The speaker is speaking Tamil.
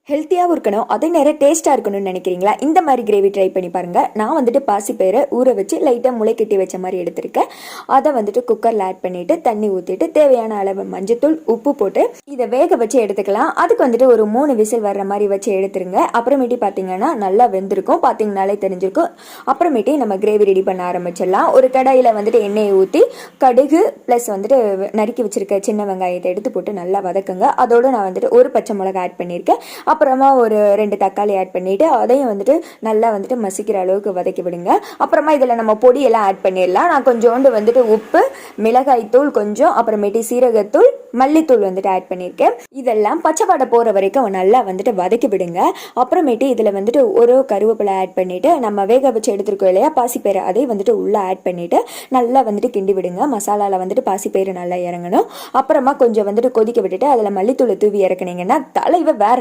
ஹெல்த்தியாகவும் இருக்கணும், அதே நேரம் டேஸ்ட்டாக இருக்கணும்னு நினைக்கிறீங்களா? இந்த மாதிரி கிரேவி ட்ரை பண்ணி பாருங்கள். நான் வந்துட்டு பாசிப்பயிரை ஊற வச்சு லைட்டாக முளை கட்டி வச்ச மாதிரி எடுத்திருக்கேன். அதை வந்துட்டு குக்கரில் ஆட் பண்ணிவிட்டு தண்ணி ஊற்றிட்டு தேவையான அளவு மஞ்சத்தூள் உப்பு போட்டு இதை வேக வச்சு எடுத்துக்கலாம். அதுக்கு வந்துட்டு ஒரு 3 விசில் வர்ற மாதிரி வச்சு எடுத்துருங்க. அப்புறமேட்டி பார்த்தீங்கன்னா நல்லா வெந்திருக்கும், பார்த்தீங்கனாலே தெரிஞ்சிருக்கும். அப்புறமேட்டி நம்ம கிரேவி ரெடி பண்ண ஆரம்பிச்சிடலாம். ஒரு கடாயில் வந்துட்டு எண்ணெயை ஊற்றி கடுகு ப்ளஸ் வந்துட்டு நறுக்கி வச்சுருக்க சின்ன வெங்காயத்தை எடுத்து போட்டு நல்லா வதக்குங்க. அதோடு நான் வந்துட்டு ஒரு பச்சை மிளகாய் ஆட் பண்ணியிருக்கேன். அப்புறமா ஒரு 2 தக்காளி ஆட் பண்ணிவிட்டு அதையும் வந்துட்டு நல்லா வந்துட்டு மசிக்கிற அளவுக்கு வதக்கி விடுங்க. அப்புறமா இதில் நம்ம பொடியெல்லாம் ஆட் பண்ணிடலாம். நான் கொஞ்சோண்டு வந்துட்டு உப்பு, மிளகாய்த்தூள் கொஞ்சம், அப்புறமேட்டு சீரகத்தூள், மல்லித்தூள் வந்துட்டு ஆட் பண்ணியிருக்கேன். இதெல்லாம் பச்சை வாடை போகிற வரைக்கும் நல்லா வந்துட்டு வதக்கி விடுங்க. அப்புறமேட்டு இதில் வந்துட்டு ஒரு கருவேப்பிலை ஆட் பண்ணிவிட்டு நம்ம வேக வச்சு எடுத்துருக்கோம் இல்லையா பாசிப்பயிறு, அதை வந்துட்டு உள்ளே ஆட் பண்ணிவிட்டு நல்லா வந்துட்டு கிண்டி விடுங்க. மசாலாவில் வந்துட்டு பாசிப்பயிறு நல்லா இறங்கணும். அப்புறமா கொஞ்சம் வந்துட்டு கொதிக்க விட்டுட்டு அதில் மல்லித்தூளை தூவி இறக்குனீங்கன்னா தலைவை வேற